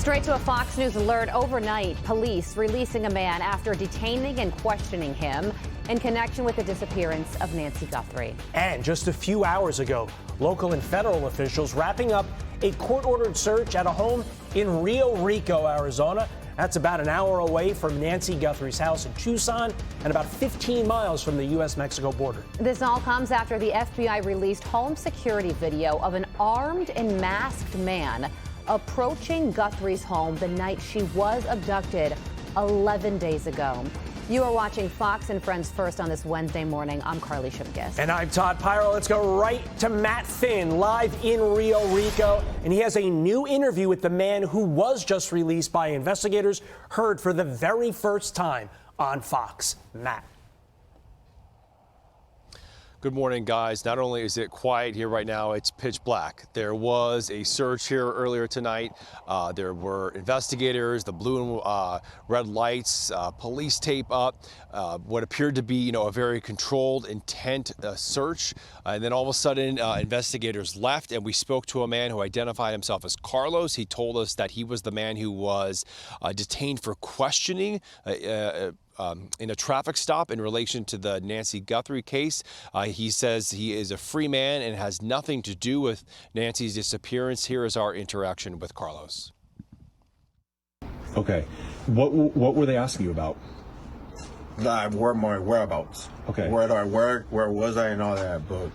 Straight to a Fox News alert overnight. Police releasing a man after detaining and questioning him in connection with the disappearance of Nancy Guthrie. And just a few hours ago, local and federal officials wrapping up a court-ordered search at a home in Rio Rico, Arizona. That's about an hour away from Nancy Guthrie's house in Tucson and about 15 miles from the U.S.-Mexico border. This all comes after the FBI released home security video of an armed and masked man approaching Guthrie's home the night she was abducted 11 days ago. You are watching Fox and Friends First on this Wednesday morning. I'm Carly Shimkus. And I'm Todd Pyro. Let's go right to Matt Finn, live in Rio Rico. And he has a new interview with the man who was just released by investigators, heard for the very first time on Fox. Matt. Good morning, guys. Not only is it quiet here right now, it's pitch black. There was a search here earlier tonight. There were investigators, the blue and red lights, police tape up, what appeared to be, a very controlled, intent search. And then all of a sudden, investigators left, and we spoke to a man who identified himself as Carlos. He told us that he was the man who was detained for questioning in a traffic stop in relation to the Nancy Guthrie case. He says he is a free man and has nothing to do with Nancy's disappearance. Here is our interaction with Carlos. Okay. What were they asking you about? My whereabouts. Okay. Where do I work? Where was I and all that? But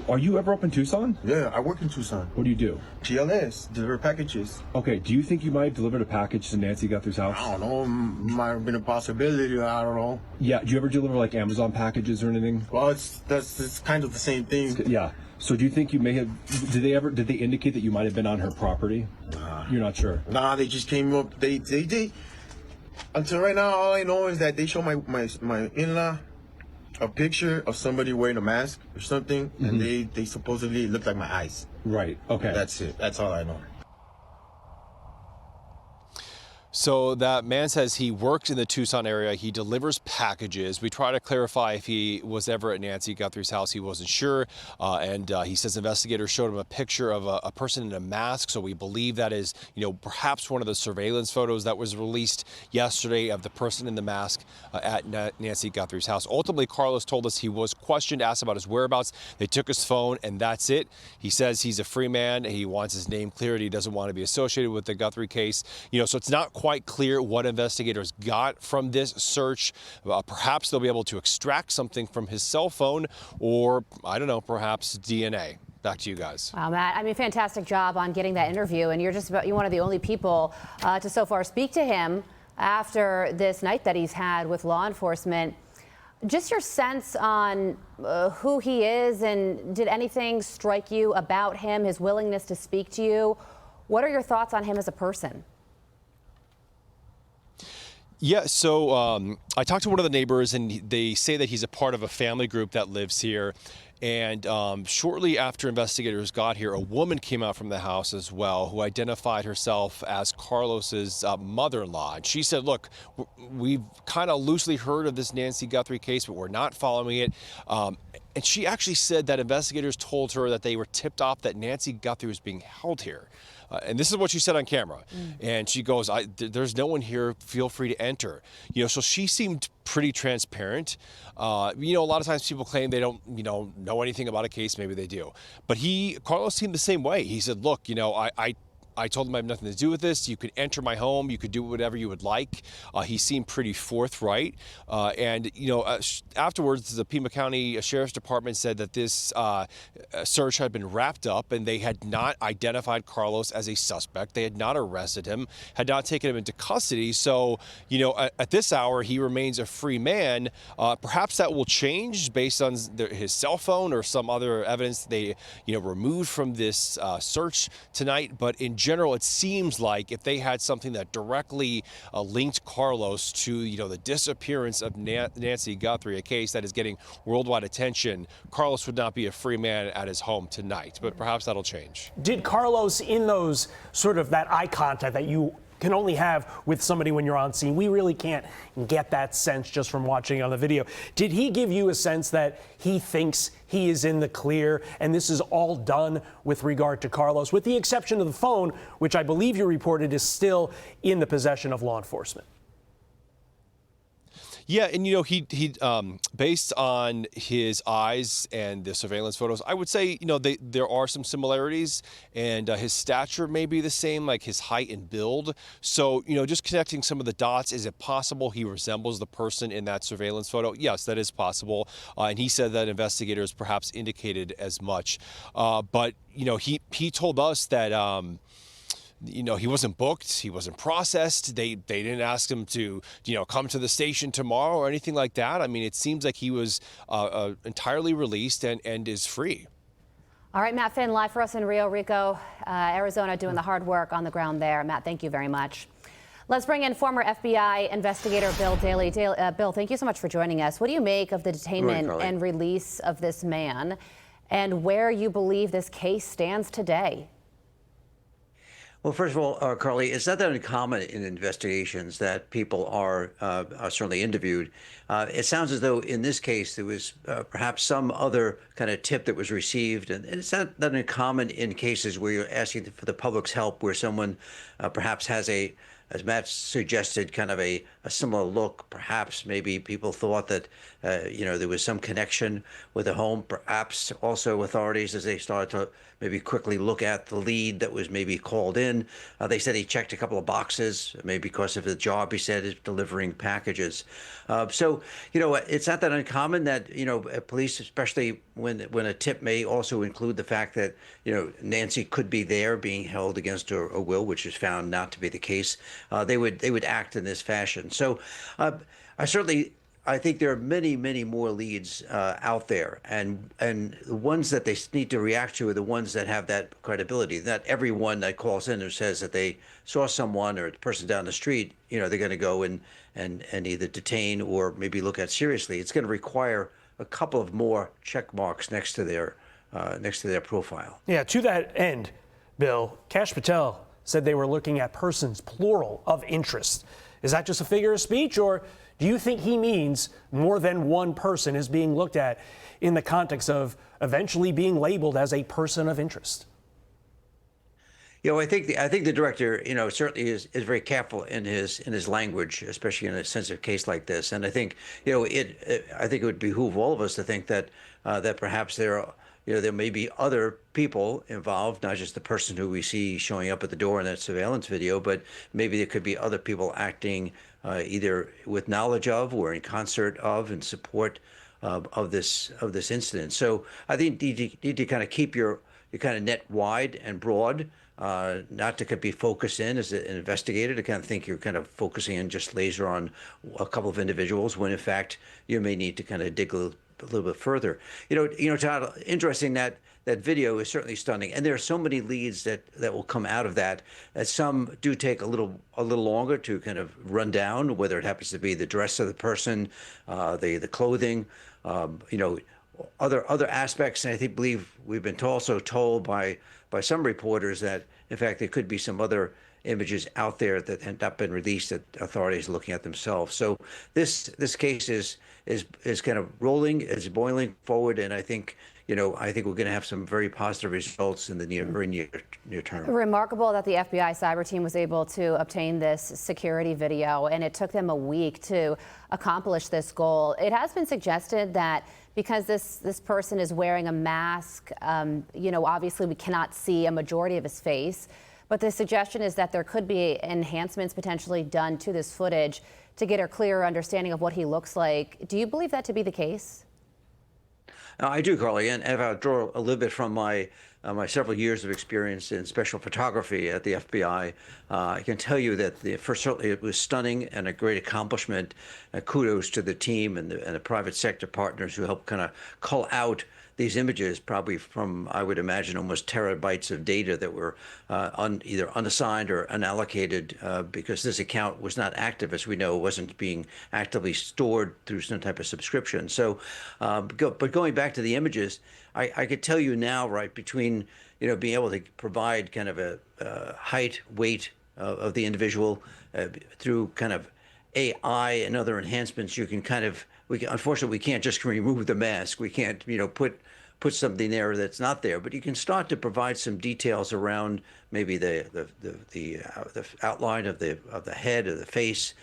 are you ever up in Tucson? yeah, I work in Tucson. What do you do? GLS, deliver packages. Okay. Do you think you might have delivered a package to Nancy Guthrie's house? I don't know. Might have been a possibility. I don't know. Yeah. Do you ever deliver like Amazon packages or anything? Well, it's kind of the same thing. Yeah. So do you think you may have? Did they indicate that you might have been on her property? You're not sure. Nah, they just came up. They. Until right now, all I know is that they show my in-law a picture of somebody wearing a mask or something, and they supposedly look like my eyes. Right. Okay. That's it. That's all I know. So that man says he works in the Tucson area. He delivers packages. We try to clarify if he was ever at Nancy Guthrie's house. He wasn't sure. And he says investigators showed him a picture of a person in a mask. So we believe that is, perhaps one of the surveillance photos that was released yesterday of the person in the mask at Nancy Guthrie's house. Ultimately, Carlos told us he was questioned, asked about his whereabouts. They took his phone, and that's it. He says he's a free man. He wants his name cleared. He doesn't want to be associated with the Guthrie case. So it's not quite clear what investigators got from this search. Perhaps they'll be able to extract something from his cell phone, or I don't know, perhaps DNA. Back to you guys. Wow, Matt, fantastic job on getting that interview, and you're one of the only people to so far speak to him after this night that he's had with law enforcement. Just your sense on who he is, and did anything strike you about him, his willingness to speak to you? What are your thoughts on him as a person? Yeah, so I talked to one of the neighbors, and they say that he's a part of a family group that lives here. And shortly after investigators got here, a woman came out from the house as well who identified herself as Carlos's mother-in-law. And she said, look, we've kind of loosely heard of this Nancy Guthrie case, but we're not following it. And she actually said that investigators told her that they were tipped off that Nancy Guthrie was being held here. And this is what she said on camera. And she goes, there's no one here. Feel free to enter. So she seemed pretty transparent. A lot of times people claim they don't, know anything about a case. Maybe they do. But Carlos seemed the same way. He said, look, I told him I have nothing to do with this. You could enter my home. You could do whatever you would like. He seemed pretty forthright. Afterwards, the Pima County Sheriff's Department said that this search had been wrapped up and they had not identified Carlos as a suspect. They had not arrested him, had not taken him into custody. So, at this hour, he remains a free man. Perhaps that will change based on his cell phone or some other evidence they, removed from this search tonight. But in general, it seems like if they had something that directly linked Carlos to, the disappearance of Nancy Guthrie, a case that is getting worldwide attention, Carlos would not be a free man at his home tonight. But perhaps that'll change. Did Carlos, in those sort of that eye contact that you can only have with somebody when you're on scene. We really can't get that sense just from watching on the video. Did he give you a sense that he thinks he is in the clear and this is all done with regard to Carlos, with the exception of the phone, which I believe you reported is still in the possession of law enforcement? Yeah, and he based on his eyes and the surveillance photos, I would say there are some similarities, and his stature may be the same, like his height and build. So just connecting some of the dots, is it possible he resembles the person in that surveillance photo? Yes, that is possible, and he said that investigators perhaps indicated as much. But he told us that. He wasn't booked, he wasn't processed. They didn't ask him to, come to the station tomorrow or anything like that. I mean, it seems like he was entirely released and is free. All right, Matt Finn, live for us in Rio Rico, Arizona, doing the hard work on the ground there. Matt, thank you very much. Let's bring in former FBI investigator Bill Daly. Bill, thank you so much for joining us. What do you make of the detainment and release of this man, and where you believe this case stands today? Well, first of all, Carly, it's not that uncommon in investigations that people are certainly interviewed. It sounds as though in this case there was perhaps some other kind of tip that was received. And it's not that uncommon in cases where you're asking for the public's help, where someone perhaps has as Matt suggested, kind of a similar look. Perhaps maybe people thought that, there was some connection with the home. Perhaps also authorities, as they started to maybe quickly look at the lead that was maybe called in, they said he checked a couple of boxes, maybe because of the job he said is delivering packages. So, it's not that uncommon that, police, especially when a tip may also include the fact that, Nancy could be there being held against her will, which is found not to be the case. They would act in this fashion. So I think there are many, many more leads out there, and the ones that they need to react to are the ones that have that credibility. Not everyone that calls in or says that they saw someone or a person down the street, they're going to go and either detain or maybe look at seriously. It's going to require a couple of more check marks next to their profile. Yeah, to that end, Bill, Kash Patel said they were looking at persons, plural, of interest. Is that just a figure of speech, or do you think he means more than one person is being looked at in the context of eventually being labeled as a person of interest? I think the director, certainly is very careful in his language, especially in a sensitive case like this. And I think, I think it would behoove all of us to think that that perhaps there may be other people involved, not just the person who we see showing up at the door in that surveillance video, but maybe there could be other people acting either with knowledge of or in concert of and support of this incident. So I think you need to kind of keep your kind of net wide and broad, not to be focused in as an investigator, to kind of think you're kind of focusing in just laser on a couple of individuals, when in fact you may need to kind of dig a little bit further. Todd, interesting that video is certainly stunning, and there are so many leads that will come out of that some do take a little longer to kind of run down, whether it happens to be the dress of the person, the clothing, other aspects. And I believe we've been also told by some reporters that in fact there could be some other images out there that have not been released that authorities are looking at themselves. So this case is kind of rolling, is boiling forward, and I think we're going to have some very positive results in the very near term. Remarkable that the FBI cyber team was able to obtain this security video, and it took them a week to accomplish this goal. It has been suggested that because this person is wearing a mask, obviously we cannot see a majority of his face. But the suggestion is that there could be enhancements potentially done to this footage to get a clearer understanding of what he looks like. Do you believe that to be the case? I do, Carly, and if I draw a little bit from my several years of experience in special photography at the FBI, I can tell you that certainly it was stunning and a great accomplishment. Kudos to the team and the private sector partners who helped kind of cull out these images, probably from, I would imagine, almost terabytes of data that were either unassigned or unallocated, because this account was not active, as we know. It wasn't being actively stored through some type of subscription. So, but going back to the images, I could tell you now, right, between being able to provide kind of a height, weight, of the individual through kind of AI and other enhancements. You can unfortunately, we can't just remove the mask. We can't, put something there that's not there. But you can start to provide some details around maybe the outline of the head or the face.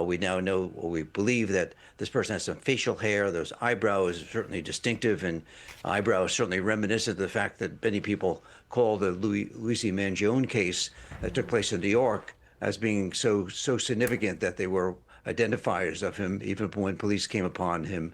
We now know, or we believe, that this person has some facial hair. Those eyebrows are certainly distinctive, and eyebrows certainly reminiscent of the fact that many people call the Luigi Mangione case that took place in New York as being so significant that they were identifiers of him even when police came upon him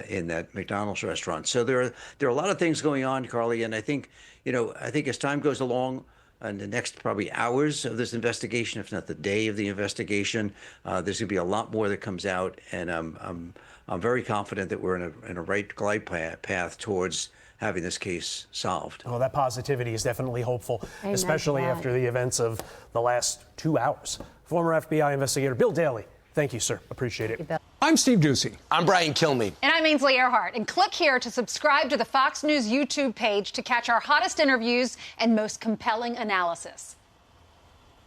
in that McDonald's restaurant. So there are a lot of things going on, Carly, and I think as time goes along, in the next probably hours of this investigation, if not the day of the investigation, there's going to be a lot more that comes out, and I'm very confident that we're in a right glide path towards having this case solved. Well, that positivity is definitely hopeful, Amen especially to that. after the events of the last 2 hours. Former FBI investigator Bill Daly, thank you, sir. Appreciate it. I'm Steve Ducey. I'm Brian Kilmeade. And I'm Ainsley Earhart. And click here to subscribe to the Fox News YouTube page to catch our hottest interviews and most compelling analysis.